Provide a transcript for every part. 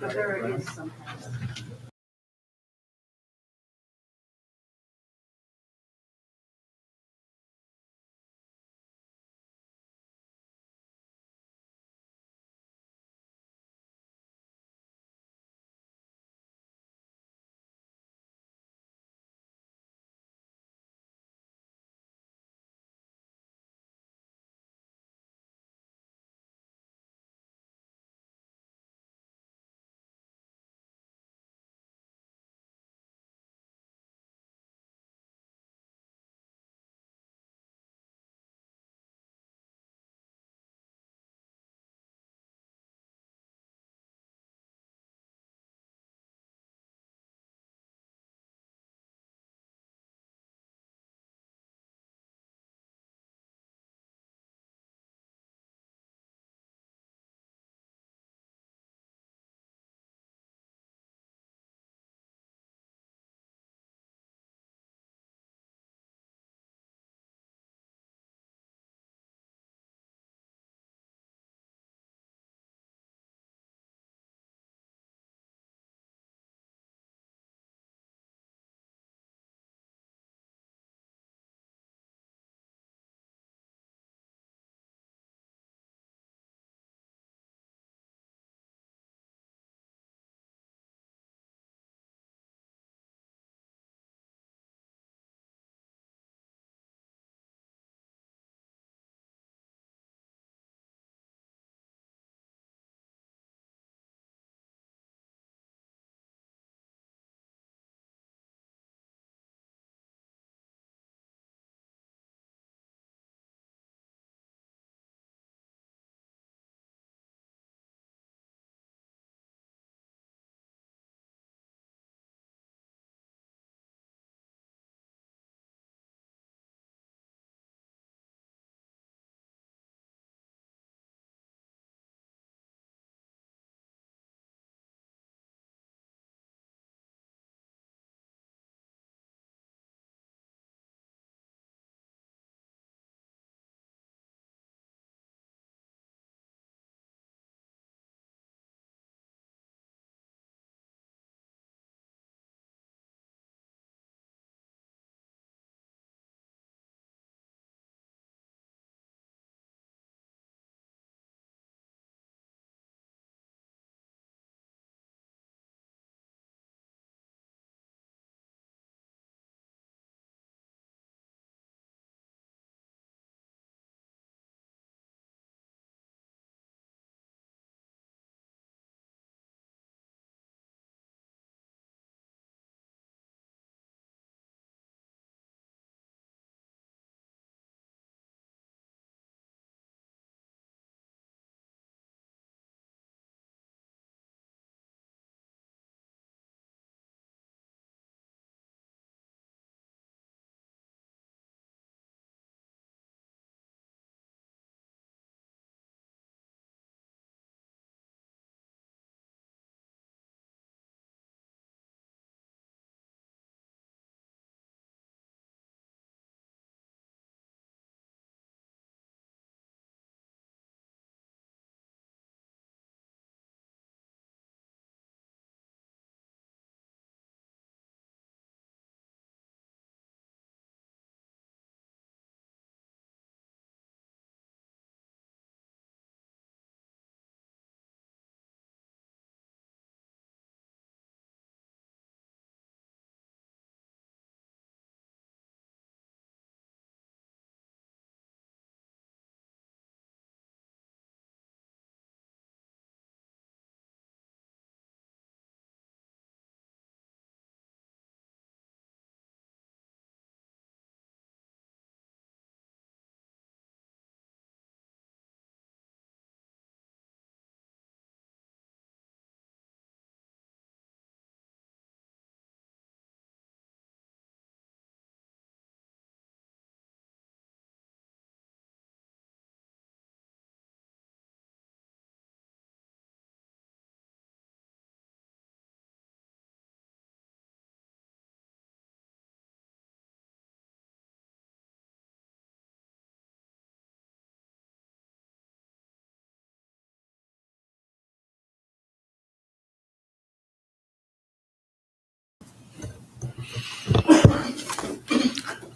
But there is sometimes.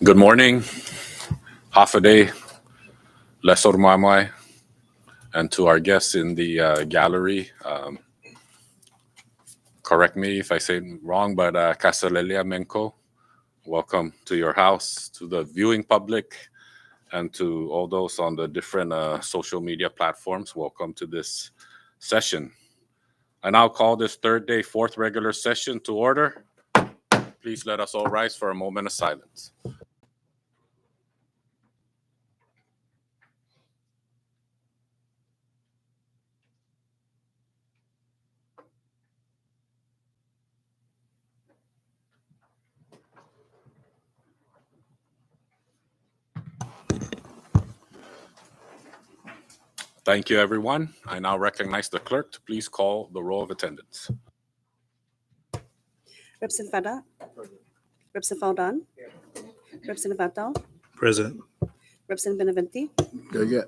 Good morning, half a day, Lesor Mamai, and to our guests in the gallery. Correct me if I say it wrong, but Kasalelia Menko, welcome to your house, to the viewing public, and to all those on the different social media platforms. Welcome to this session. I now call this third day, fourth regular session to order. Please let us all rise for a moment of silence. Thank you, everyone. I now recognize the clerk to please call the roll of attendance. Representative Fada? Representative Faldan? Representative Atal? Present. Representative Benavente? Yeah.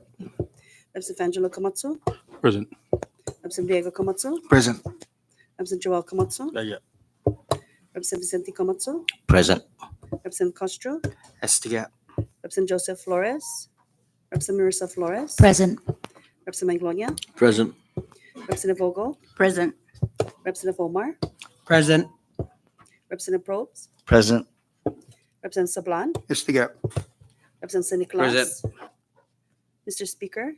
Representative Angelo Komatsu? Present. Representative Diego Komatsu? Present. Representative Joel Komatsu? Yeah. Representative Vicente Komatsu? Present. Representative Castro? Estiga. Representative Joseph Flores? Representative Marissa Flores? Present. Representative Maglonia? Present. Representative Vogel? Present. Representative Omar? Present. Representative Probst? Present. Representative Sablan? Estiga. Representative Nicolas? Mr. Speaker?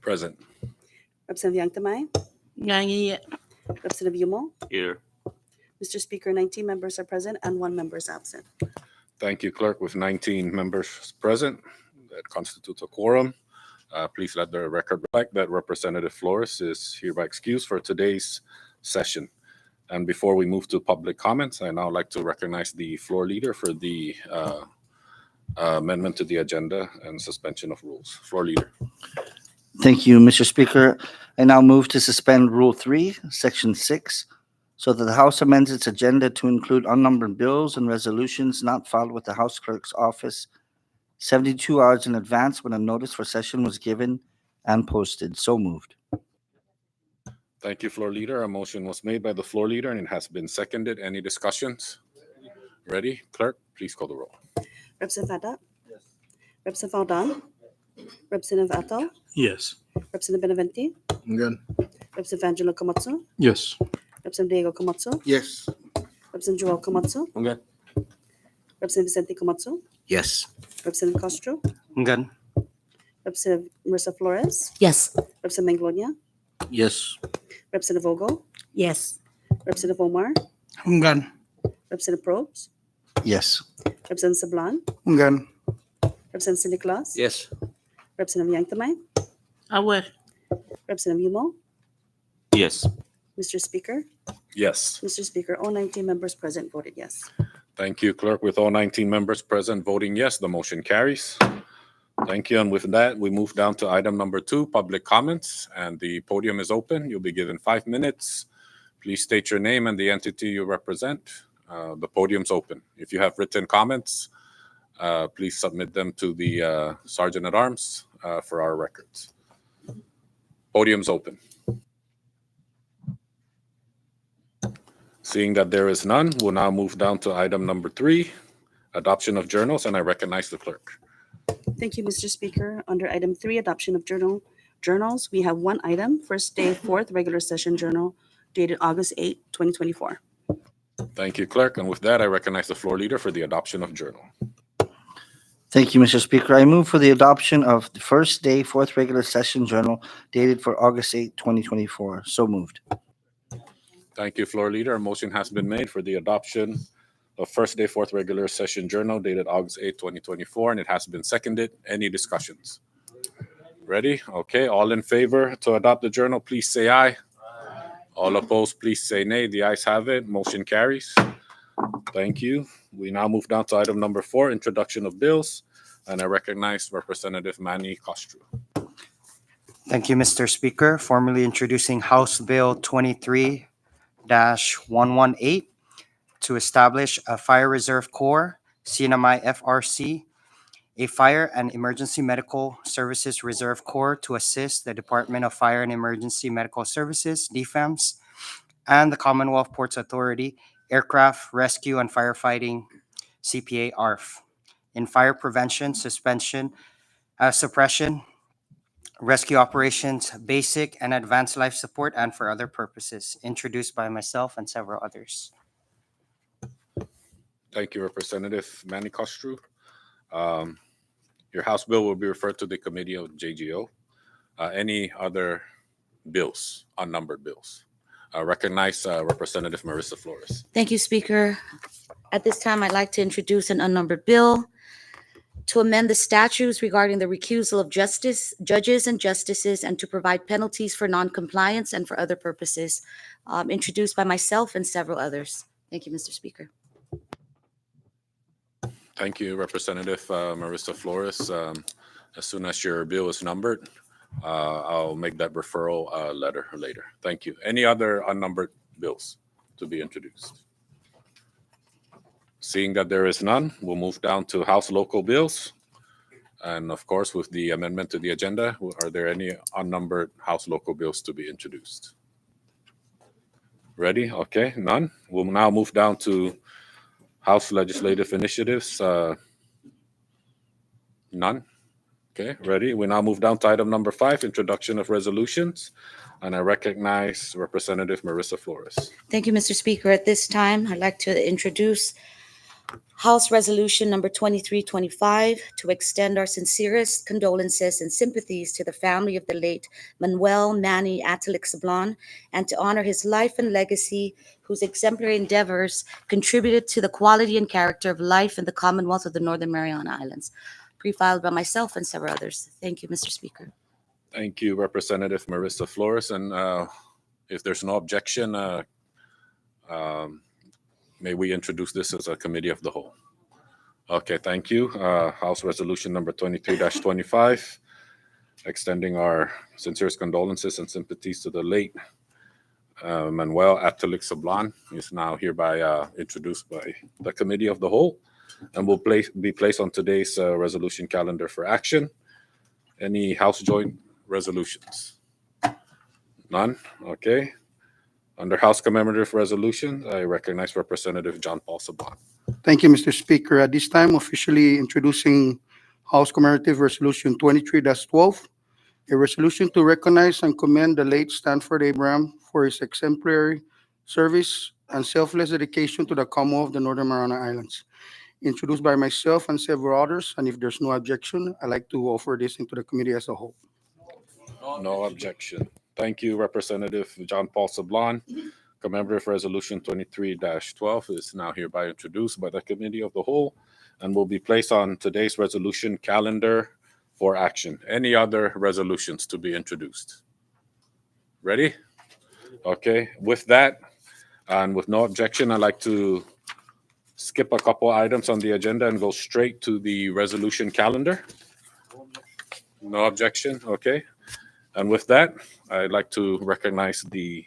Present. Representative Yangtamay? Yang. Representative Yumo? Here. Mr. Speaker, 19 members are present and 1 member is absent. Thank you, clerk. With 19 members present, that constitutes a quorum. Please let the record reflect that Representative Flores is hereby excused for today's session. And before we move to public comments, I now like to recognize the floor leader for the amendment to the agenda and suspension of rules. Floor leader. Thank you, Mr. Speaker. I now move to suspend Rule 3, Section 6, so that the House amends its agenda to include unnumbered bills and resolutions not filed with the House Clerk's office 72 hours in advance when a notice for session was given and posted. So moved. Thank you, floor leader. A motion was made by the floor leader and it has been seconded. Any discussions? Ready? Clerk, please call the roll. Representative Fada? Yes. Representative Faldan? Representative Atal? Yes. Representative Benavente? Good. Representative Angelo Komatsu? Yes. Representative Diego Komatsu? Yes. Representative Joel Komatsu? Good. Representative Vicente Komatsu? Yes. Representative Castro? Good. Representative Marissa Flores? Yes. Representative Maglonia? Yes. Representative Vogel? Yes. Representative Omar? Good. Representative Probst? Yes. Representative Sablan? Good. Representative Nicolas? Yes. Representative Yangtamay? Aware. Representative Yumo? Yes. Mr. Speaker? Yes. Mr. Speaker, all 19 members present voted yes. Thank you, clerk. With all 19 members present voting yes, the motion carries. Thank you. And with that, we move down to item number 2, public comments. And the podium is open. You'll be given 5 minutes. Please state your name and the entity you represent. The podium's open. If you have written comments, please submit them to the Sergeant at Arms for our records. Podium's open. Seeing that there is none, we'll now move down to item number 3, adoption of journals, and I recognize the clerk. Thank you, Mr. Speaker. Under item 3, adoption of journals, we have 1 item, first day, 4th regular session journal dated August 8, 2024. Thank you, clerk. And with that, I recognize the floor leader for the adoption of journal. Thank you, Mr. Speaker. I move for the adoption of the first day, 4th regular session journal dated for August 8, 2024. So moved. Thank you, floor leader. A motion has been made for the adoption of first day, 4th regular session journal dated August 8, 2024, and it has been seconded. Any discussions? Ready? Okay. All in favor to adopt the journal, please say aye. All opposed, please say nay. The ayes have it. Motion carries. Thank you. We now move down to item number 4, introduction of bills, and I recognize Representative Manny Castro. Thank you, Mr. Speaker. Formally introducing House Bill 23-118 to establish a Fire Reserve Corps, CNMI FRC, a Fire and Emergency Medical Services Reserve Corps to assist the Department of Fire and Emergency Medical Services, DFEMS, and the Commonwealth Ports Authority, Aircraft Rescue and Firefighting, CPA-ARF. in fire prevention, suppression, rescue operations, basic and advanced life support, and for other purposes, introduced by myself and several others. Thank you, Representative Manny Costru. Your House bill will be referred to the Committee of JGO. Any other bills, unnumbered bills? Recognize Representative Marissa Flores. Thank you, Speaker. At this time, I'd like to introduce an unnumbered bill to amend the statutes regarding the recusal of judges and justices, and to provide penalties for noncompliance and for other purposes, introduced by myself and several others. Thank you, Mr. Speaker. Thank you, Representative Marissa Flores. As soon as your bill is numbered, I'll make that referral letter later. Thank you. Any other unnumbered bills to be introduced? Seeing that there is none, we'll move down to House local bills. And of course, with the amendment to the agenda, are there any unnumbered House local bills to be introduced? Ready? Okay, none. We'll now move down to House legislative initiatives. None. Okay, ready? We now move down to item number 5, introduction of resolutions. And I recognize Representative Marissa Flores. Thank you, Mr. Speaker. At this time, I'd like to introduce House Resolution number 2325 to extend our sincerest condolences and sympathies to the family of the late Manuel Manny Atalik Sablan, and to honor his life and legacy, whose exemplary endeavors contributed to the quality and character of life in the Commonwealth of the Northern Mariana Islands. Pre-filed by myself and several others. Thank you, Mr. Speaker. Thank you, Representative Marissa Flores. And if there's no objection, may we introduce this as a committee of the whole? Okay, thank you. House Resolution number 23-25, extending our sincerest condolences and sympathies to the late Manuel Atalik Sablan, is now hereby introduced by the committee of the whole, and will be placed on today's resolution calendar for action. Any House joint resolutions? None? Okay. Under House commemorative resolution, I recognize Representative John Paul Sablan. Thank you, Mr. Speaker. At this time, officially introducing House Commemorative Resolution 23-12, a resolution to recognize and commend the late Stanford Abraham for his exemplary service and selfless dedication to the Commonwealth of the Northern Mariana Islands. Introduced by myself and several others, and if there's no objection, I'd like to offer this into the committee as a whole. No objection. Thank you, Representative John Paul Sablan. Commemorative Resolution 23-12 is now hereby introduced by the Committee of the Whole and will be placed on today's resolution calendar for action. Any other resolutions to be introduced? Ready? Okay, with that, and with no objection, I'd like to skip a couple items on the agenda and go straight to the resolution calendar. No objection, okay. And with that, I'd like to recognize the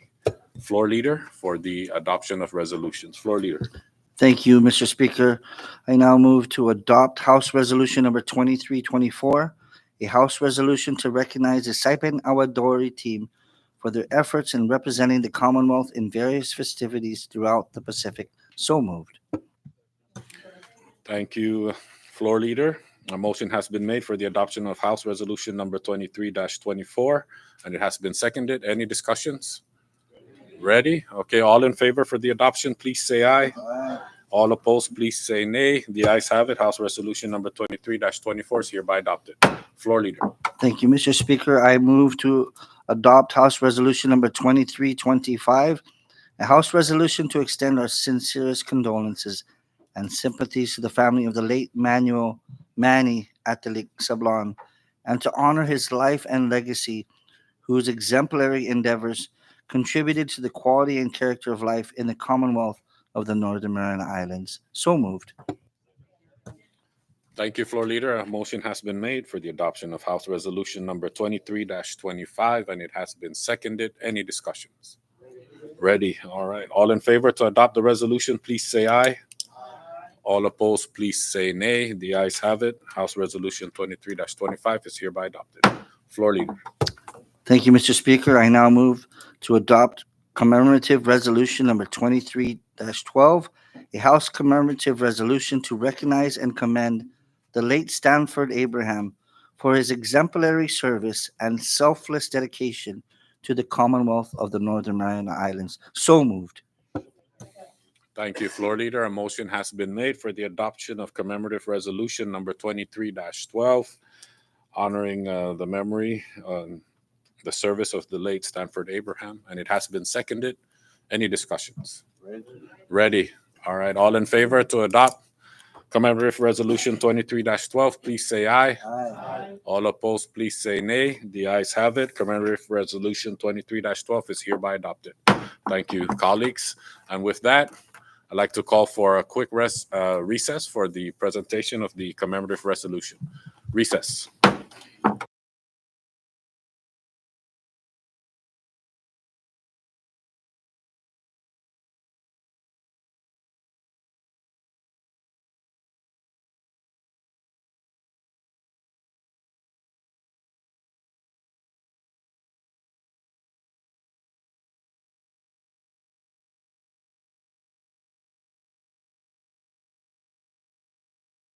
floor leader for the adoption of resolutions. Floor leader. Thank you, Mr. Speaker. I now move to adopt House Resolution number 2324, a House resolution to recognize the Saipan Awadori team for their efforts in representing the Commonwealth in various festivities throughout the Pacific. So moved. Thank you, floor leader. A motion has been made for the adoption of House Resolution number 23-24, and it has been seconded. Any discussions? Ready? Okay, all in favor for the adoption, please say aye. Aye. All opposed, please say nay. The ayes have it. House Resolution number 23-24 is hereby adopted. Floor leader. Thank you, Mr. Speaker. I move to adopt House Resolution number 2325, a House resolution to extend our sincerest condolences and sympathies to the family of the late Manny Atalik Sablan, and to honor his life and legacy, whose exemplary endeavors contributed to the quality and character of life in the Commonwealth of the Northern Mariana Islands. So moved. Thank you, floor leader. A motion has been made for the adoption of House Resolution number 23-25, and it has been seconded. Any discussions? Ready? All right. All in favor to adopt the resolution, please say aye. All opposed, please say nay. The ayes have it. House Resolution 23-25 is hereby adopted. Floor leader. Thank you, Mr. Speaker. I now move to adopt Commemorative Resolution number 23-12, a House commemorative resolution to recognize and commend the late Stanford Abraham, for his exemplary service and selfless dedication to the Commonwealth of the Northern Mariana Islands. So moved. Thank you, Floor Leader. A motion has been made for the adoption of commemorative resolution number 23-12, honoring the memory, the service of the late Stanford Abraham, and it has been seconded. Any discussions? Ready. All right. All in favor to adopt commemorative resolution 23-12, please say aye. Aye. All opposed, please say nay. The ayes have it. Commemorative resolution 23-12 is hereby adopted. Thank you, colleagues. And with that, I'd like to call for a quick recess for the presentation of the commemorative resolution. Recess.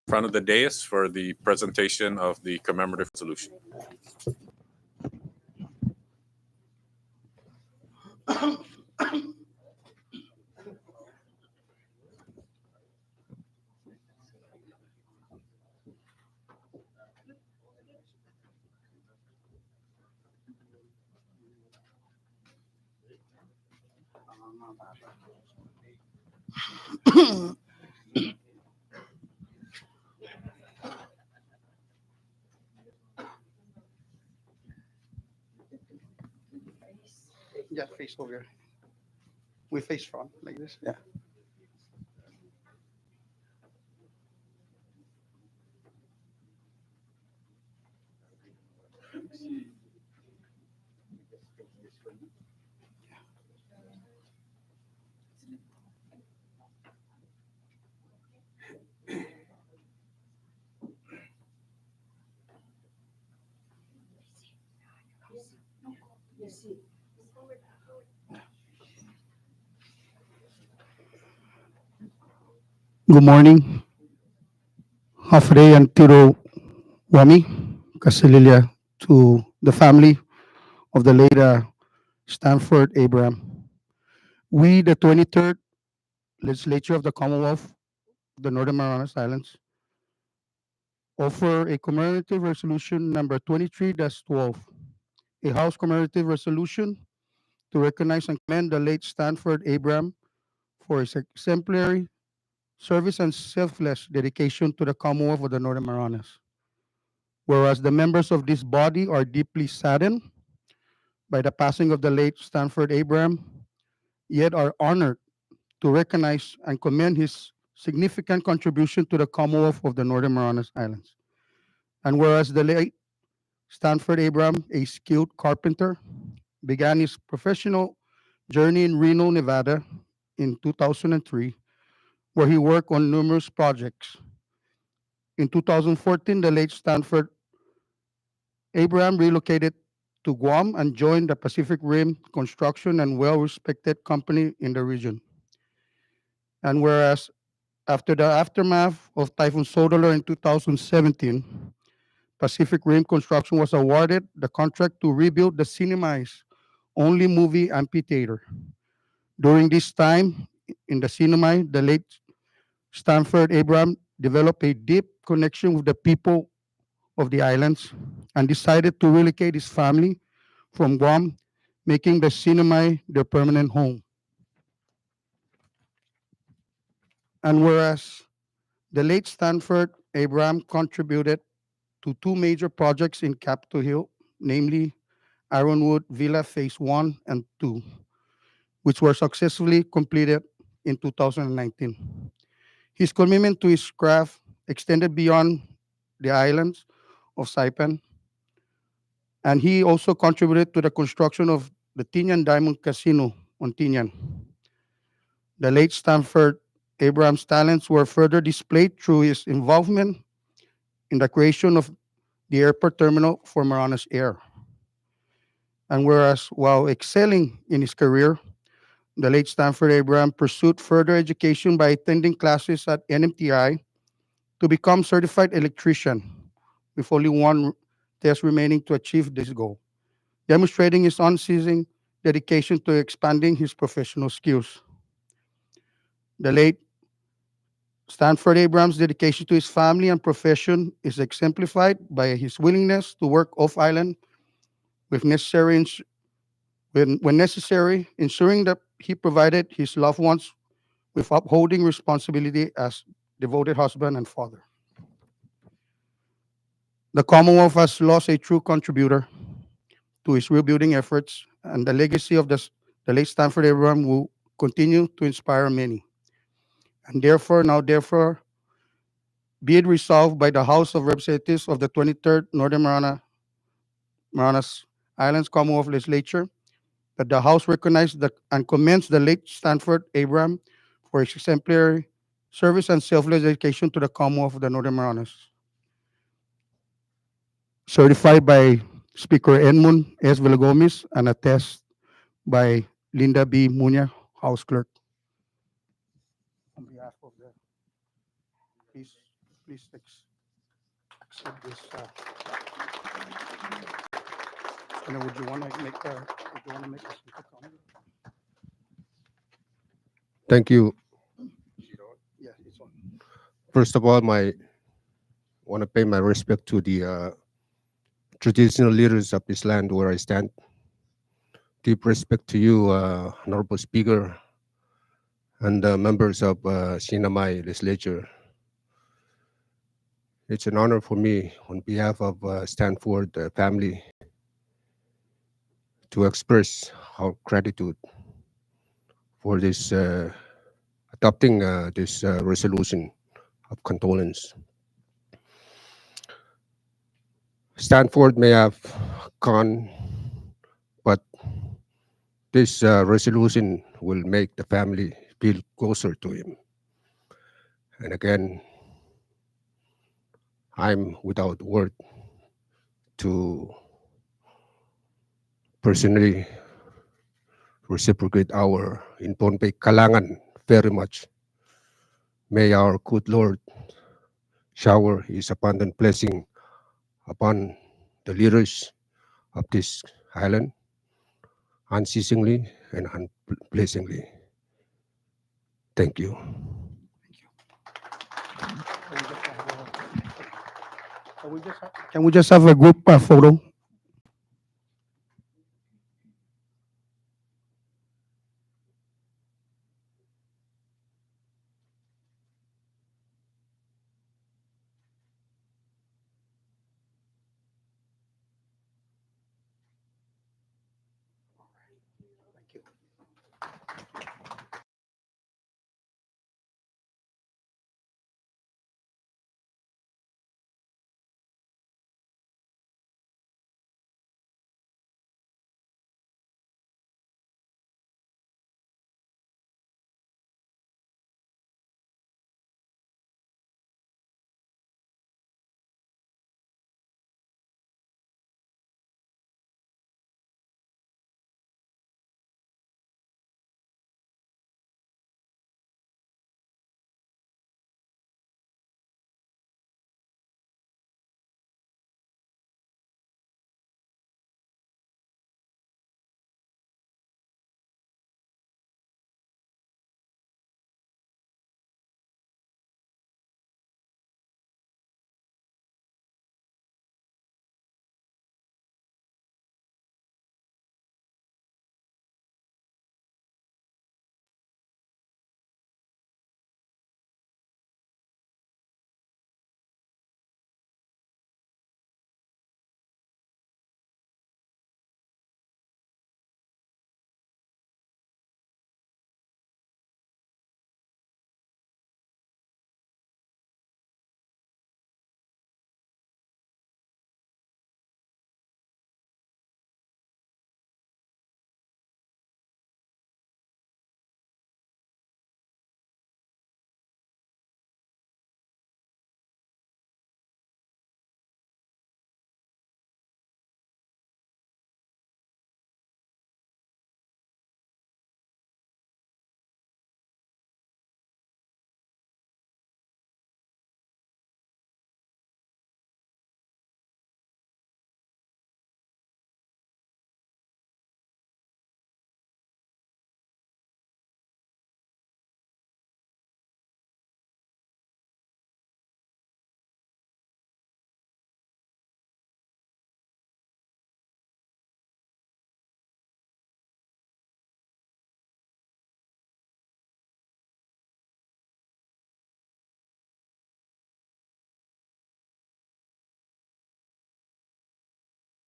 In front of the dais for the presentation of the commemorative resolution. Yeah, face over. We face front like this. Yeah. Good morning. Hafre and Tiro Wami, Kasililia, to the family of the late Stanford Abraham. We, the 23rd Legislature of the Commonwealth of the Northern Marianas Islands, offer a commemorative resolution number 23-12, a House commemorative resolution to recognize and commend the late Stanford Abraham for his exemplary service and selfless dedication to the Commonwealth of the Northern Marianas. Whereas the members of this body are deeply saddened by the passing of the late Stanford Abraham, yet are honored to recognize and commend his significant contribution to the Commonwealth of the Northern Marianas Islands. And whereas the late Stanford Abraham, a skilled carpenter, began his professional journey in Reno, Nevada in 2003, where he worked on numerous projects. In 2014, the late Stanford Abraham relocated to Guam and joined the Pacific Rim Construction and well-respected company in the region. And whereas after the aftermath of Typhoon Sodalar in 2017, Pacific Rim Construction was awarded the contract to rebuild the Cinemai's only movie amphitheater. During this time in the Cinemai, the late Stanford Abraham developed a deep connection with the people of the islands and decided to relocate his family from Guam, making the Cinemai their permanent home. And whereas the late Stanford Abraham contributed to two major projects in Capitol Hill, namely Ironwood Villa Phase 1 and 2, which were successfully completed in 2019. His commitment to his craft extended beyond the islands of Saipan, and he also contributed to the construction of the Tinian Diamond Casino on Tinian. The late Stanford Abraham's talents were further displayed through his involvement in the creation of the airport terminal for Marianas Air. And whereas while excelling in his career, the late Stanford Abraham pursued further education by attending classes at NMTI to become certified electrician, with only one test remaining to achieve this goal, demonstrating his unceasing dedication to expanding his professional skills. The late Stanford Abrams' dedication to his family and profession is exemplified by his willingness to work off-island with when necessary, ensuring that he provided his loved ones with upholding responsibility as devoted husband and father. The Commonwealth has lost a true contributor to its rebuilding efforts, and the legacy of the late Stanford Abrams will continue to inspire many. And therefore, be it resolved by the House of Representatives of the 23rd Northern Marianas Islands Commonwealth Legislature that the House recognize and commends the late Stanford Abrams for his exemplary service and selfless dedication to the Commonwealth of the Northern Marianas. Certified by Speaker Edmund S. Villagomez and attest by Linda B. Munya, House Clerk. On behalf of the, please accept this. And would you want to make a simple comment? Thank you. Yeah, it's on. First of all, I want to pay my respect to the traditional leaders of this land where I stand. Deep respect to you, Honorable Speaker, and members of Sinamay Legislature. It's an honor for me, on behalf of Stanford family, to express our gratitude for this adopting this resolution of condolence. Stanford may have gone, but this resolution will make the family feel closer to him. And again, I'm without word to personally reciprocate our in Pohnpei Kalangan very much. May our good Lord shower his abundant blessing upon the leaders of this island unceasingly and unblessingly. Thank you. Can we just have a group photo?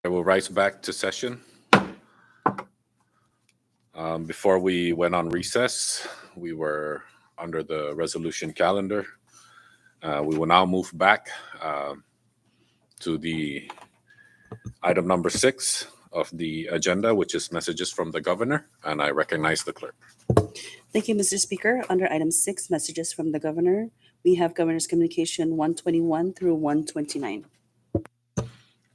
I will rise back to session. Before we went on recess, we were under the resolution calendar. We will now move back to the item number 6 of the agenda, which is messages from the governor, and I recognize the clerk. Thank you, Mr. Speaker. Under item 6, messages from the governor, we have Governor's Communication 121 through 129.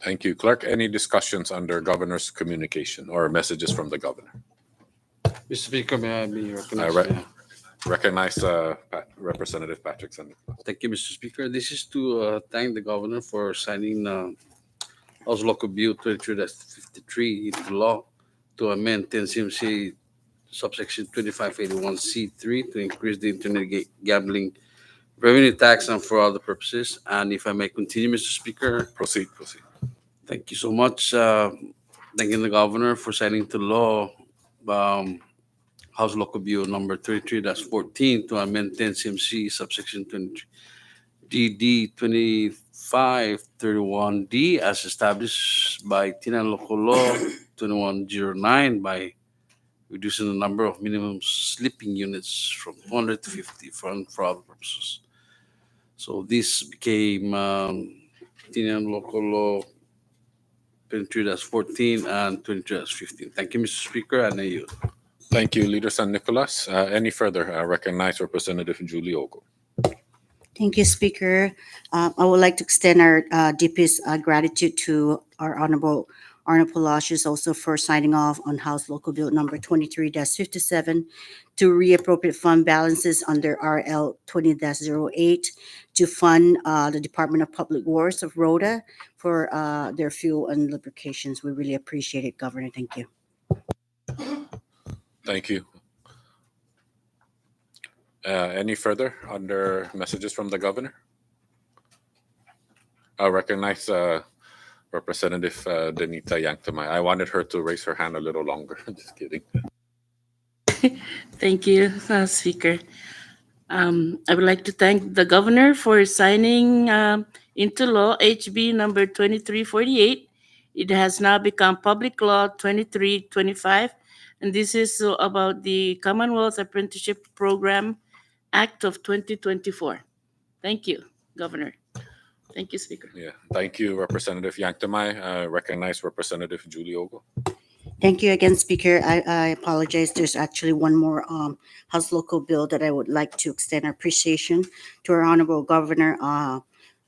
Thank you, clerk. Any discussions under governor's communication or messages from the governor? Mr. Speaker, may I be I recognized? recognize Representative Patrick Sandoval. Thank you, Mr. Speaker. This is to thank the governor for signing House Local Bill 23-53 into law to amend 10 CMC subsection 2581C3 to increase the internet gambling revenue tax and for other purposes. And if I may continue, Mr. Speaker. Proceed. Thank you so much. Thanking the governor for signing into law House Local Bill number 33-14 to amend 10 CMC subsection 23 DD 2531D as established by Tinan Local Law 2109 by reducing the number of minimum sleeping units from 200 to 50 for other purposes. So this became Tinan Local Law 23-14 and 23-15. Thank you, Mr. Speaker, and I yield. Thank you, Leader San Nicolas. Any further? I recognize Representative Julie Ogo. Thank you, Speaker. I would like to extend our deepest gratitude to our Honorable Arnold Palacios also for signing off on House Local Bill number 23-57 to reappropriate fund balances under RL 20-08 to fund the Department of Public Works of Rhoda for their fuel and lubrications. We really appreciate it, Governor. Thank you. Thank you. Any further under messages from the governor? I recognize Representative Denita Yanktamay. I wanted her to raise her hand a little longer. Just kidding. Thank you, Speaker. I would like to thank the governor for signing into law HB number 2348. It has now become Public Law 2325, and this is about the Commonwealth Apprenticeship Program Act of 2024. Thank you, Governor. Thank you, Speaker. Yeah, thank you, Representative Yanktamay. I recognize Representative Julie Ogo. Thank you again, Speaker. I apologize. There's actually one more House Local Bill that I would like to extend our appreciation to our Honorable Governor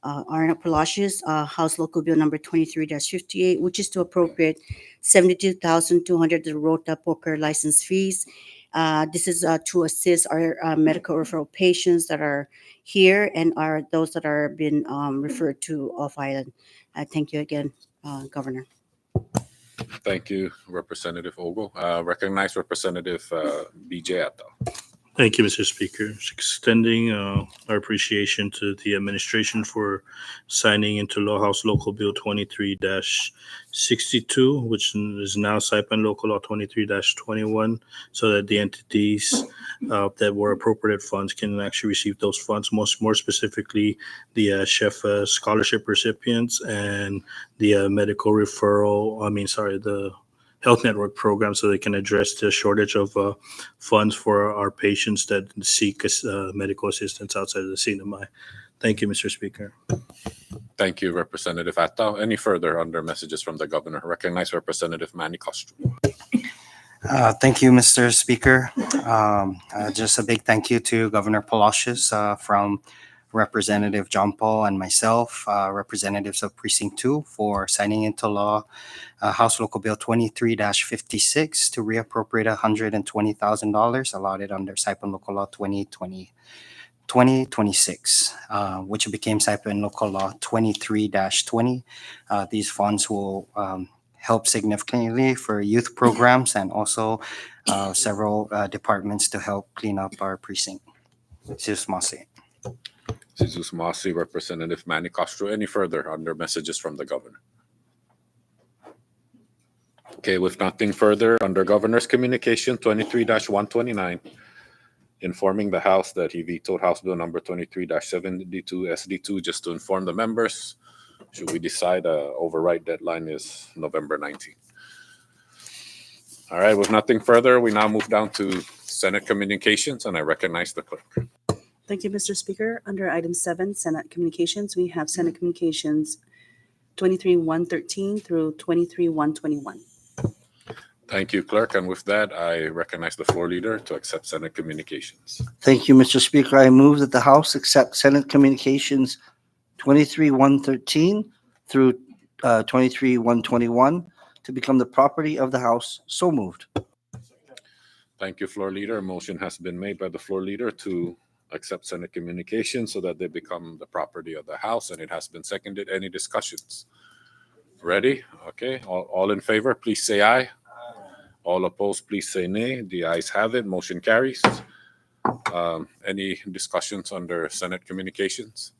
Arnold Palacios, House Local Bill number 23-58, which is to appropriate $72,200 to Rota poker license fees. This is to assist our medical referral patients that are here and are those that are being referred to off island. Thank you again, Governor. Thank you, Representative Ogo. Recognize Representative BJ Atal. Thank you, Mr. Speaker. Extending our appreciation to the administration for signing into law House Local Bill 23-62, which is now Saipan Local Law 23-21, so that the entities that were appropriated funds can actually receive those funds, more specifically the chef scholarship recipients and the medical referral, the health network program, so they can address the shortage of funds for our patients that seek medical assistance outside of the CNMI. Thank you, Mr. Speaker. Thank you, Representative Atao. Any further under messages from the governor? Recognize Representative Manny Castro. Thank you, Mr. Speaker. Just a big thank you to Governor Palacios from Representative John Paul and myself, representatives of Precinct 2, for signing into law House Local Bill 23-56 to reappropriate $120,000 allotted under Saipan Local Law 2026, which became Saipan Local Law 23-20. These funds will help significantly for youth programs and also several departments to help clean up our precinct. Jesus Masi. Jesus Masi, Representative Manny Castro. Any further under messages from the governor? Okay, with nothing further, under Governor's Communication 23-129, informing the House that he vetoed House Bill number 23-72 SD2, just to inform the members. Should we decide override deadline is November 19th. All right, with nothing further, we now move down to Senate communications, and I recognize the clerk. Thank you, Mr. Speaker. Under item 7, Senate Communications, we have Senate Communications 23-113 through 23-121. Thank you, clerk. And with that, I recognize the floor leader to accept Senate communications. Thank you, Mr. Speaker. I move that the House accept Senate Communications 23-113 through 23-121 to become the property of the House. So moved. Thank you, floor leader. A motion has been made by the floor leader to accept Senate communications so that they become the property of the House, and it has been seconded. Any discussions? Ready? Okay. All in favor, please say aye. All opposed, please say nay. The ayes have it. Motion carries. Any discussions under Senate communications?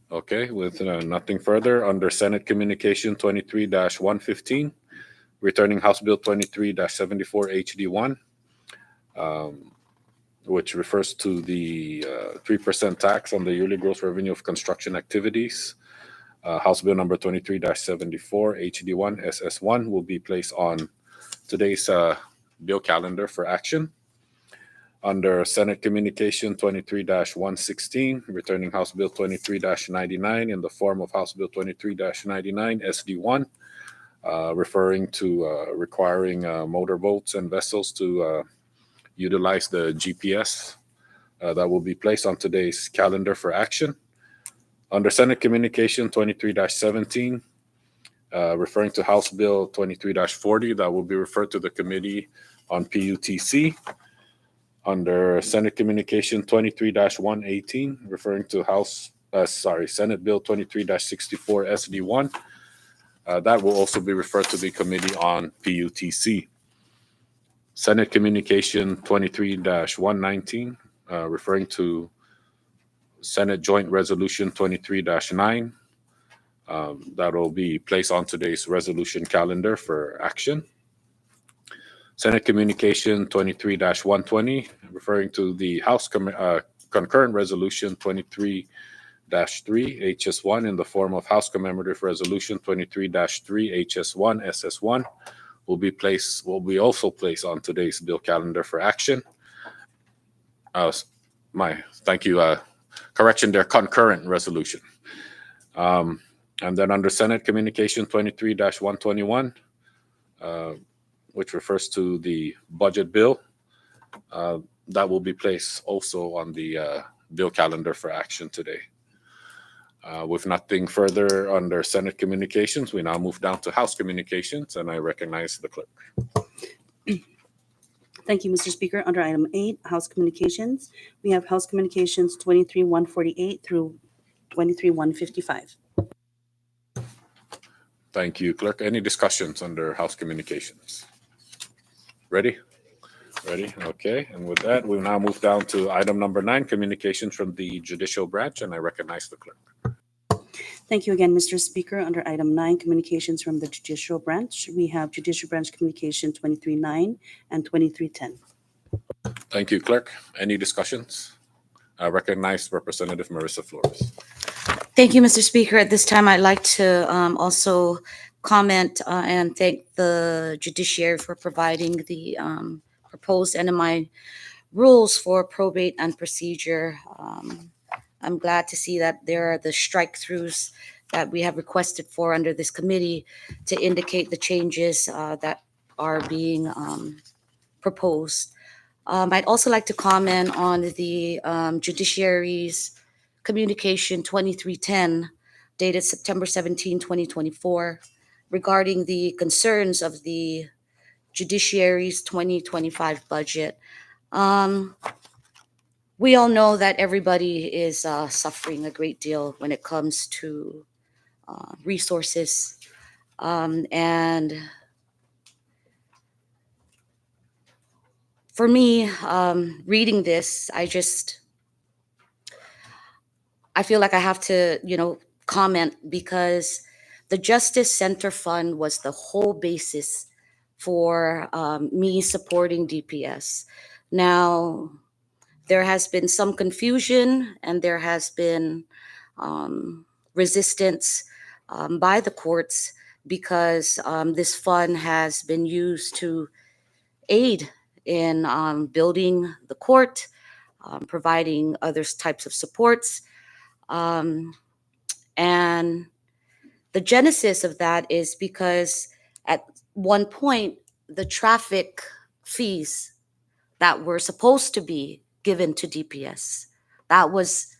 Okay, with nothing further, under Senate Communication 23-115, returning House Bill 23-74 HD1, which refers to the 3% tax on the yearly gross revenue of construction activities. House Bill number 23-74 HD1 SS1 will be placed on today's bill calendar for action. Under Senate Communication 23-116, returning House Bill 23-99 in the form of House Bill 23-99 SD1, referring to requiring motorboats and vessels to utilize the GPS that will be placed on today's calendar for action. Under Senate Communication 23-17, referring to House Bill 23-40, that will be referred to the Committee on PUTC. Under Senate Communication 23-118, referring to Senate Bill 23-64 SD1, that will also be referred to the Committee on PUTC. Senate Communication 23-119, referring to Senate Joint Resolution 23-9, that will be placed on today's resolution calendar for action. Senate Communication 23-120, referring to the House Concurrent Resolution 23-3 HS1 in the form of House Commemorative Resolution 23-3 HS1 SS1, will be also placed on today's bill calendar for action. Thank you. Correction there, concurrent resolution. And then under Senate Communication 23-121, which refers to the budget bill, that will be placed also on the bill calendar for action today. With nothing further under Senate communications, we now move down to House communications, and I recognize the clerk. Thank you, Mr. Speaker. Under item 8, House Communications, we have House Communications 23-148 through 23-155. Thank you, clerk. Any discussions under House communications? Ready? Ready? Okay. And with that, we'll now move down to item number 9, communications from the Judicial Branch, and I recognize the clerk. Thank you again, Mr. Speaker. Under item 9, communications from the Judicial Branch, we have Judicial Branch Communication 23-9 and 23-10. Thank you, clerk. Any discussions? I recognize Representative Marissa Flores. Thank you, Mr. Speaker. At this time, I'd like to also comment and thank the judiciary for providing the proposed NMI rules for probate and procedure. I'm glad to see that there are the strike-throughs that we have requested for under this committee to indicate the changes that are being proposed. I'd also like to comment on the judiciary's communication 2310 dated September 17, 2024, regarding the concerns of the judiciary's 2025 budget. We all know that everybody is suffering a great deal when it comes to resources. And for me, reading this, I feel like I have to, comment, because the Justice Center Fund was the whole basis for me supporting DPS. Now, there has been some confusion, and there has been resistance by the courts because this fund has been used to aid in building the court, providing other types of supports. And the genesis of that is because at one point, the traffic fees that were supposed to be given to DPS, that was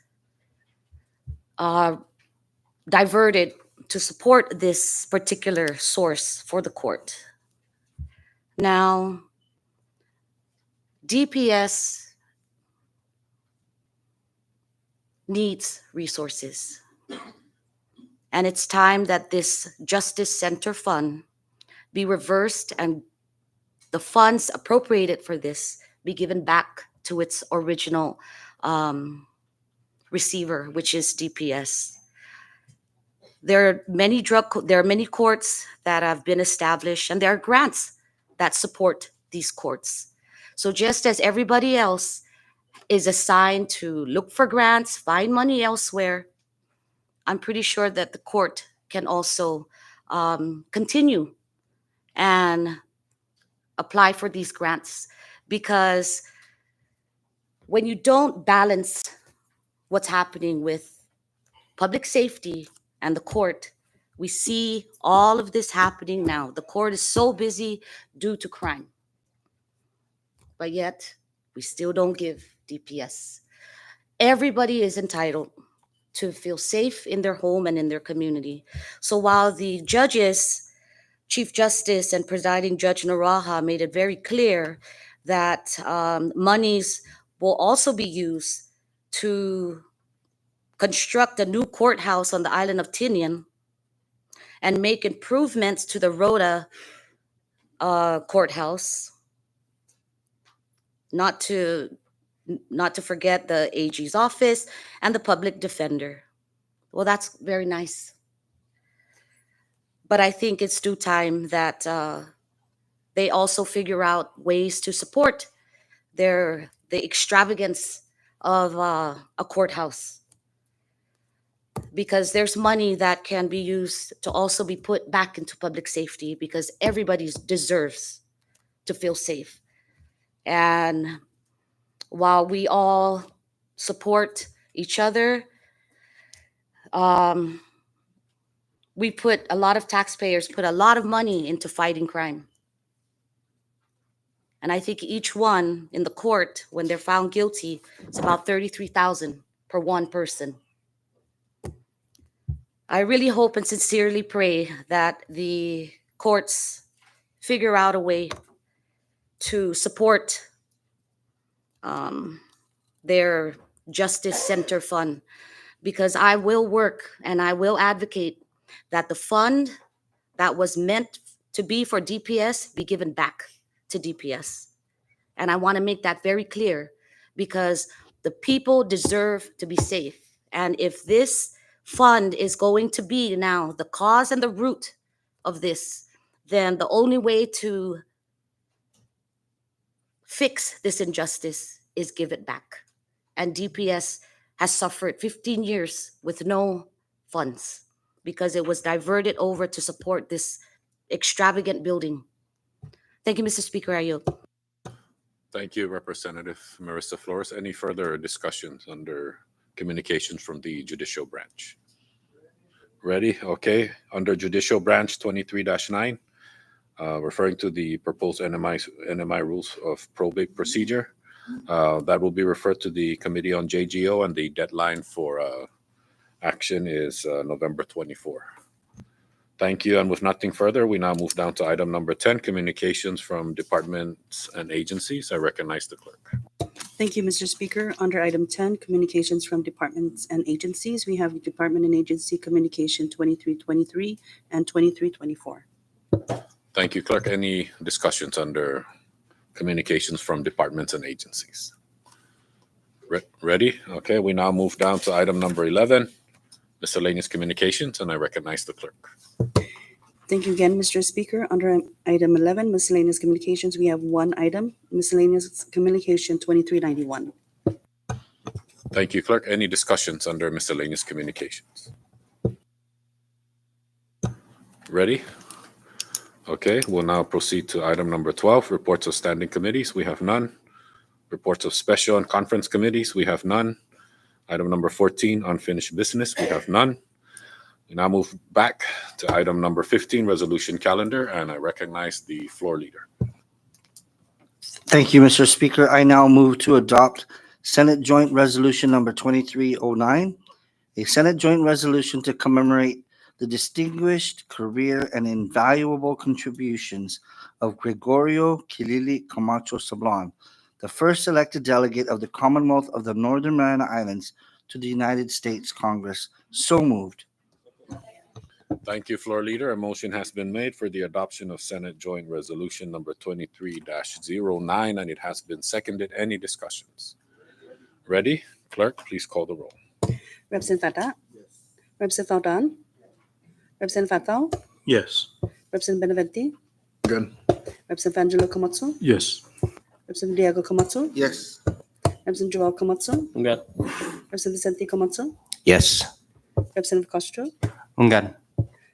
diverted to support this particular source for the court. Now, DPS needs resources. And it's time that this Justice Center Fund be reversed and the funds appropriated for this be given back to its original receiver, which is DPS. There are many courts that have been established, and there are grants that support these courts. So just as everybody else is assigned to look for grants, find money elsewhere, I'm pretty sure that the court can also continue and apply for these grants, because when you don't balance what's happening with public safety and the court, we see all of this happening now. The court is so busy due to crime, but yet we still don't give DPS. Everybody is entitled to feel safe in their home and in their community. So while the judges, Chief Justice and Presiding Judge Naraha made it very clear that monies will also be used to construct a new courthouse on the island of Tinian and make improvements to the Rhoda courthouse, not to forget the AG's office and the public defender. Well, that's very nice. But I think it's due time that they also figure out ways to support the extravagance of a courthouse, because there's money that can be used to also be put back into public safety, because everybody deserves to feel safe. And while we all support each other, a lot of taxpayers put a lot of money into fighting crime. And I think each one in the court, when they're found guilty, it's about $33,000 per one person. I really hope and sincerely pray that the courts figure out a way to support their Justice Center Fund, because I will work and I will advocate that the fund that was meant to be for DPS be given back to DPS. And I want to make that very clear, because the people deserve to be safe. And if this fund is going to be now the cause and the root of this, then the only way to fix this injustice is give it back. And DPS has suffered 15 years with no funds because it was diverted over to support this extravagant building. Thank you, Mr. Speaker. I yield. Thank you, Representative Marissa Flores. Any further discussions under communications from the judicial branch? Ready? Okay. Under judicial branch 23-9, referring to the proposed NMI rules of probate procedure, that will be referred to the Committee on JGO, and the deadline for action is November 24. Thank you. And with nothing further, we now move down to item number 10, communications from departments and agencies. I recognize the clerk. Thank you, Mr. Speaker. Under item 10, communications from departments and agencies, we have Department and Agency Communication 2323 and 2324. Thank you, clerk. Any discussions under communications from departments and agencies? Ready? Okay, we now move down to item number 11, miscellaneous communications, and I recognize the clerk. Thank you again, Mr. Speaker. Under item 11, miscellaneous communications, we have one item, miscellaneous communication 2391. Thank you, Clerk. Any discussions under miscellaneous communications? Ready? Okay, we'll now proceed to item number 12, reports of standing committees. We have none. Reports of special and conference committees. We have none. Item number 14, unfinished business. We have none. We now move back to item number 15, resolution calendar, and I recognize the floor leader. Thank you, Mr. Speaker. I now move to adopt Senate Joint Resolution Number 2309, a Senate Joint Resolution to commemorate the distinguished career and invaluable contributions of Gregorio Kilili Camacho Sablan, the first elected delegate of the Commonwealth of the Northern Mariana Islands to the United States Congress. So moved. Thank you, floor leader. A motion has been made for the adoption of Senate Joint Resolution Number 23-09, and it has been seconded. Any discussions? Ready? Clerk, please call the roll. Representative Fata? Representative Faldan? Representative Fatao? Yes. Representative Benavente? Good. Representative Angelo Camacho? Yes. Representative Diego Camacho? Yes. Representative Joel Camacho? Good. Representative Vicente Camacho? Yes. Representative Castro? Ungan.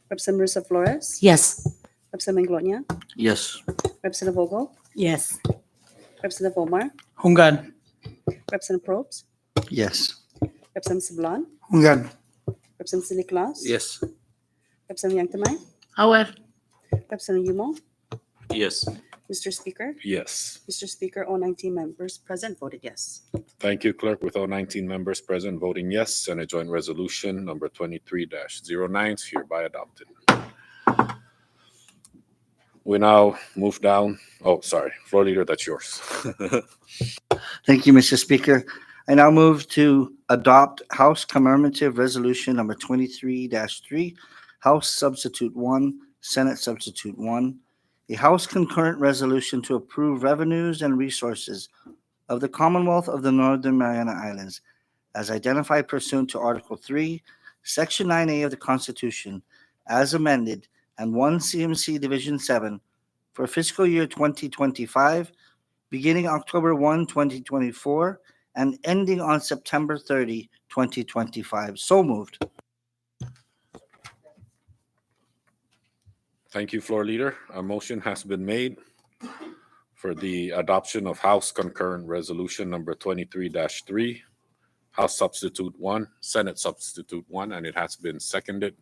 Representative Marissa Flores? Yes. Representative Manglonia? Yes. Representative Vogel? Yes. Representative Omar? Hungan. Representative Probst? Yes. Representative Sablan? Ungan. Representative Nicolas? Yes. Representative Yangtamay? However, Representative Yumo? Yes. Mr. Speaker? Yes. Mr. Speaker, all 19 members present voted yes. Thank you, Clerk. With all 19 members present voting yes, Senate Joint Resolution Number 23-09 is hereby adopted. We now move down. Oh, sorry. Floor leader, that's yours. Thank you, Mr. Speaker. I now move to adopt House Commemorative Resolution Number 23-3, House Substitute 1, Senate Substitute 1, a House Concurrent Resolution to approve revenues and resources of the Commonwealth of the Northern Mariana Islands as identified pursuant to Article 3, Section 9A of the Constitution, as amended, and 1 CMC Division 7 for fiscal year 2025, beginning October 1, 2024, and ending on September 30, 2025. So moved. Thank you, floor leader. A motion has been made for the adoption of House Concurrent Resolution Number 23-3, House Substitute 1, Senate Substitute 1, and it has been seconded.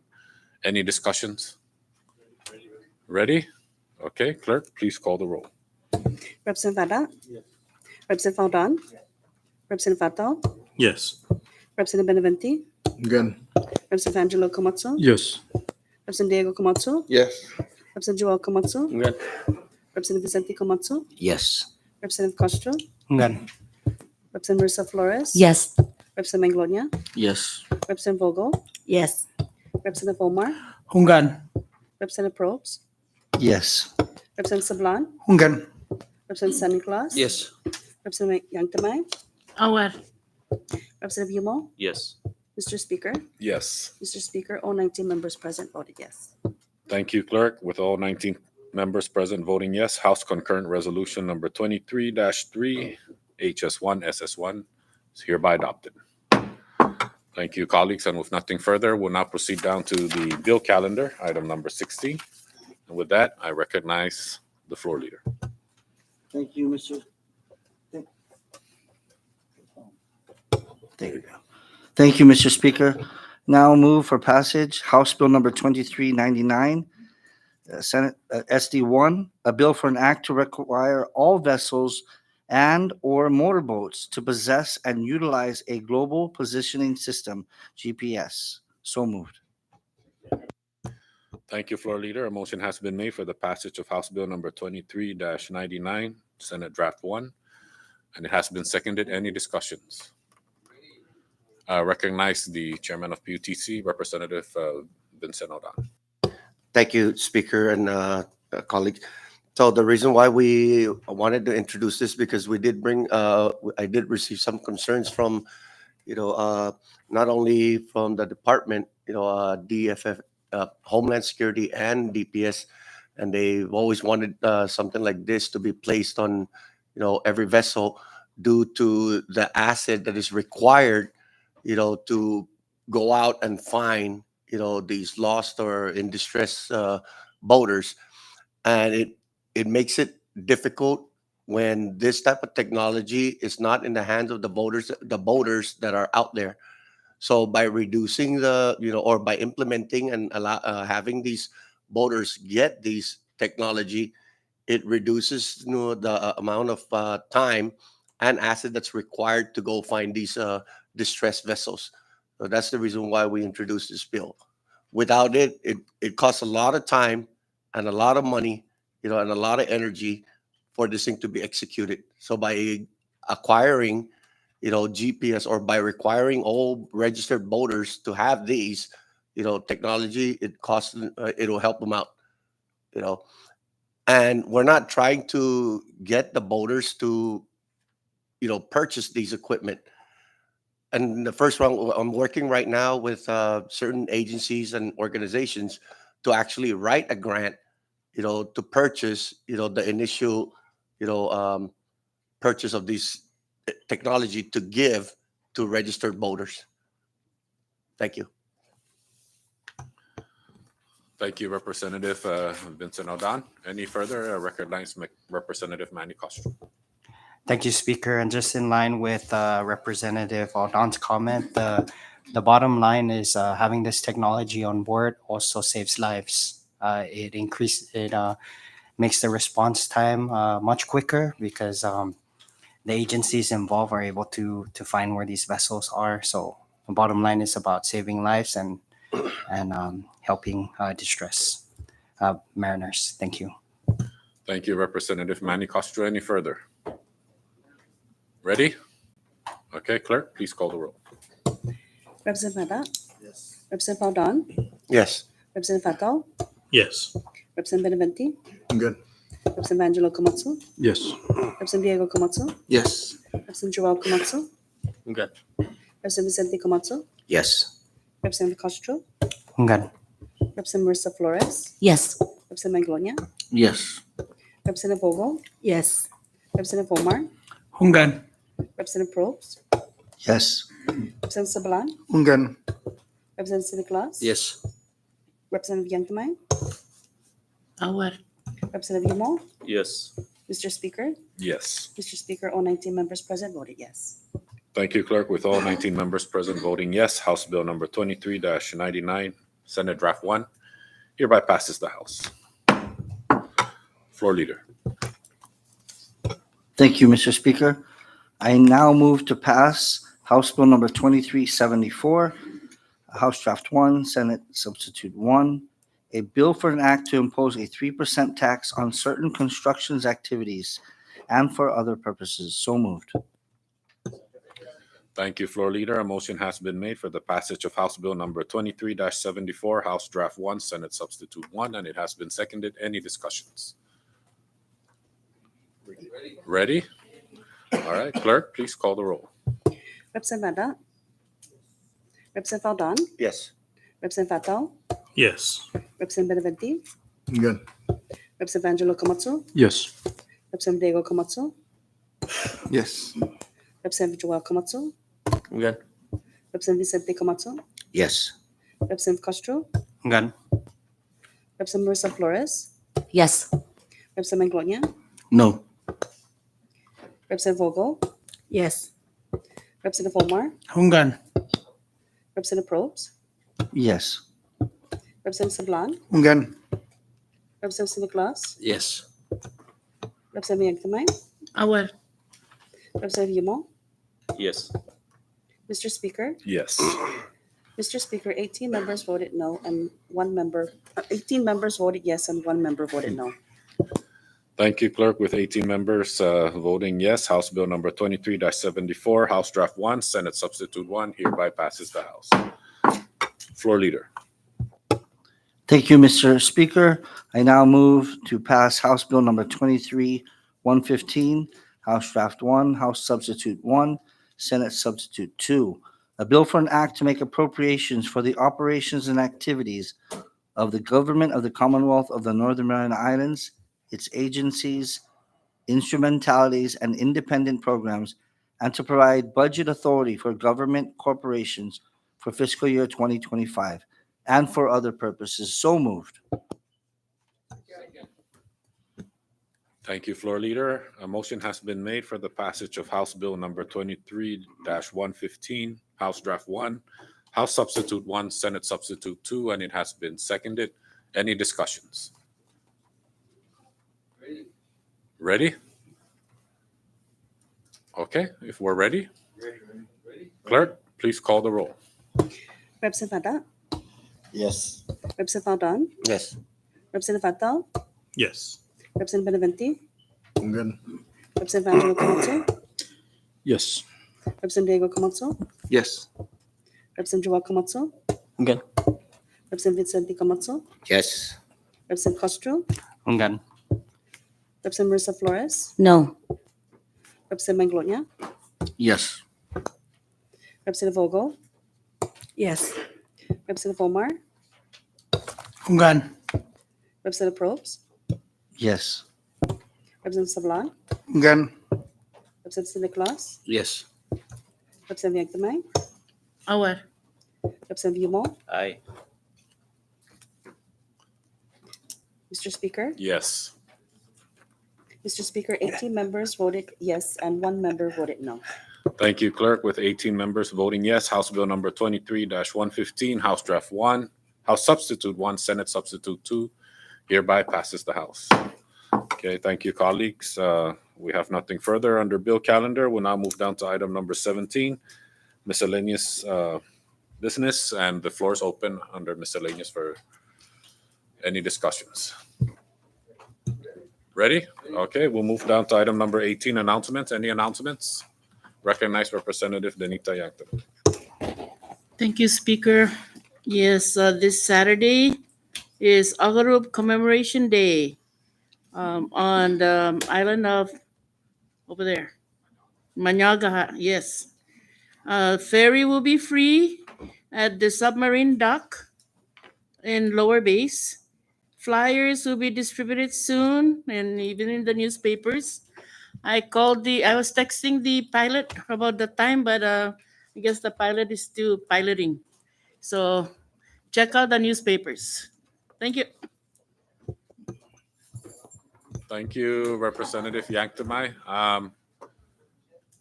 Any discussions? Ready? Okay, Clerk, please call the roll. Representative Fata? Yes. Representative Faldan? Representative Fatao? Yes. Representative Benavente? Good. Representative Angelo Camacho? Yes. Representative Diego Camacho? Yes. Representative Joel Camacho? Good. Representative Vicente Camacho? Yes. Representative Castro? Ungan. Representative Marissa Flores? Yes. Representative Manglonia? Yes. Representative Vogel? Yes. Representative Omar? Hungan. Representative Probst? Yes. Representative Sablan? Ungan. Representative San Nicolas? Yes. Representative Yangtamay? however, Representative Yumo? Yes. Mr. Speaker? Yes. Mr. Speaker, all 19 members present voted yes. Thank you, Clerk. With all 19 members present voting yes, House Concurrent Resolution Number 23-3, HS1, SS1 is hereby adopted. Thank you, colleagues. And with nothing further, we'll now proceed down to the bill calendar, item number 16. And with that, I recognize the floor leader. Thank you, Mr. There you go. Thank you, Mr. Speaker. Now move for passage House Bill Number 2399, Senate SD1, a bill for an act to require all vessels and/or motorboats to possess and utilize a global positioning system, GPS. So moved. Thank you, floor leader. A motion has been made for the passage of House Bill Number 23-99, Senate Draft 1, and it has been seconded. Any discussions? I recognize the chairman of PUTC, Representative Vincent Odan. Thank you, Speaker and colleagues. So the reason why we wanted to introduce this because we did bring, I did receive some concerns from, not only from the department, DFF, Homeland Security and DPS, and they've always wanted something like this to be placed on, every vessel due to the asset that is required, to go out and find, these lost or in distress boaters. And it makes it difficult when this type of technology is not in the hands of the boaters that are out there. So by reducing or by implementing and having these boaters get these technology, it reduces the amount of time and asset that's required to go find these distressed vessels. So that's the reason why we introduced this bill. Without it, it costs a lot of time and a lot of money, and a lot of energy for this thing to be executed. So by acquiring, GPS, or by requiring all registered boaters to have these, technology, it'll help them out, you know. And we're not trying to get the boaters to, purchase these equipment. And the first one, I'm working right now with certain agencies and organizations to actually write a grant, to purchase, the initial, purchase of these technology to give to registered boaters. Thank you. Thank you, Representative Vincent Odan. Any further recognized Representative Manny Castro? Thank you, Speaker. And just in line with Representative Aldan's comment, the bottom line is having this technology on board also saves lives. It makes the response time much quicker because the agencies involved are able to find where these vessels are. So the bottom line is about saving lives and helping distress mariners. Thank you. Thank you, Representative Manny Castro. Any further? Ready? Okay, Clerk, please call the roll. Representative Mata? Yes. Representative Aldan? Yes. Representative Fatal? Yes. Representative Benavente? I'm good. Representative Angelo Camacho? Yes. Representative Diego Camacho? Yes. Representative Joel Camacho? I'm good. Representative Vicente Camacho? Yes. Representative Castro? I'm good. Representative Marissa Flores? Yes. Representative Maglonia? Yes. Representative Vogel? Yes. Representative Omar? Hungan. Representative Probst? Yes. Representative Sablan? Ungan. Representative Santa Claus? Yes. Representative Yantamay? Aware. Representative Yumo? Yes. Mr. Speaker? Yes. Mr. Speaker, all 19 members present voted yes. Thank you, Clerk. With all 19 members present voting yes, House Bill number 23-99, Senate Draft 1, hereby passes the House. Floor Leader. Thank you, Mr. Speaker. I now move to pass House Bill number 2374, House Draft 1, Senate Substitute 1, a bill for an act to impose a 3% tax on certain constructions activities and for other purposes. So moved. Thank you, Floor Leader. A motion has been made for the passage of House Bill number 23-74, House Draft 1, Senate Substitute 1, and it has been seconded. Any discussions? Ready? All right, Clerk, please call the roll. Representative Mata? Representative Aldan? Yes. Representative Fatal? Yes. Representative Benavente? I'm good. Representative Angelo Camacho? Yes. Representative Diego Camacho? Yes. Representative Joel Camacho? I'm good. Representative Vicente Camacho? Yes. Representative Castro? I'm good. Representative Marissa Flores? Yes. Representative Maglonia? No. Representative Vogel? Yes. Representative Omar? Hungan. Representative Probst? Yes. Representative Sablan? Ungan. Representative Santa Claus? Yes. Representative Yantamay? Aware. Representative Yumo? Yes. Mr. Speaker? Yes. Mr. Speaker, 18 members voted no and 18 members voted yes and 1 member voted no. Thank you, Clerk. With 18 members voting yes, House Bill number 23-74, House Draft 1, Senate Substitute 1, hereby passes the House. Floor Leader. Thank you, Mr. Speaker. I now move to pass House Bill number 23-115, House Draft 1, House Substitute 1, Senate Substitute 2, a bill for an act to make appropriations for the operations and activities of the government of the Commonwealth of the Northern Mariana Islands, its agencies, instrumentalities, and independent programs, and to provide budget authority for government corporations for fiscal year 2025 and for other purposes. So moved. Thank you, Floor Leader. A motion has been made for the passage of House Bill number 23-115, House Draft 1, House Substitute 1, Senate Substitute 2, and it has been seconded. Any discussions? Ready? Okay, if we're ready. Clerk, please call the roll. Representative Vada, Yes. Representative Aldon, Yes. Representative Fatal, Yes. Representative Benavente, I'm good. Representative Angelo Camacho, Yes. Representative Diego Camacho, Yes. Representative Joao Camacho, I'm good. Representative Vicente Camacho, Yes. Representative Castro, I'm good. Representative Marissa Flores, No. Representative Manglonia, Yes. Representative Vogel, Yes. Representative Omar, I'm good. Representative Probst, Yes. Representative Sablan, Again, Representative Nicolas, Yes. Representative Yanktamay, Aware. Representative Yumo. Aye. Mr. Speaker, Yes. Mr. Speaker, 18 members voted yes and 1 member voted no. Thank you, Clerk. With 18 members voting yes, House Bill number 23-115, House Draft 1, House Substitute 1, Senate Substitute 2 hereby passes the House. Okay, thank you, colleagues. We have nothing further under bill calendar. We'll now move down to item number 17, miscellaneous business, and the floor is open under miscellaneous for any discussions. Ready? Okay, we'll move down to item number 18, announcements. Any announcements? Recognize Representative Denita Yankton. Thank you, Speaker. Yes, this Saturday is Agarup Commemoration Day on the island of, over there, Managa, yes. Ferry will be free at the submarine dock in Lower Base. Flyers will be distributed soon and even in the newspapers. I was texting the pilot about the time, but I guess the pilot is still piloting. So check out the newspapers. Thank you. Thank you, Representative Yanktamay.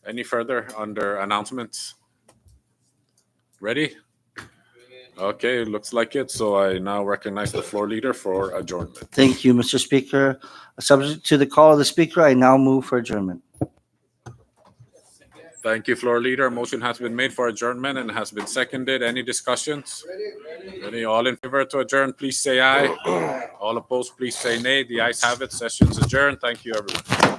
Any further under announcements? Ready? Okay, looks like it. So I now recognize the floor leader for adjournment. Thank you, Mr. Speaker. Subject to the call of the Speaker, I now move for adjournment. Thank you, floor leader. Motion has been made for adjournment and has been seconded. Any discussions? Ready? All in favor to adjourn, please say aye. All opposed, please say nay. The ayes have it. Session's adjourned. Thank you, everyone.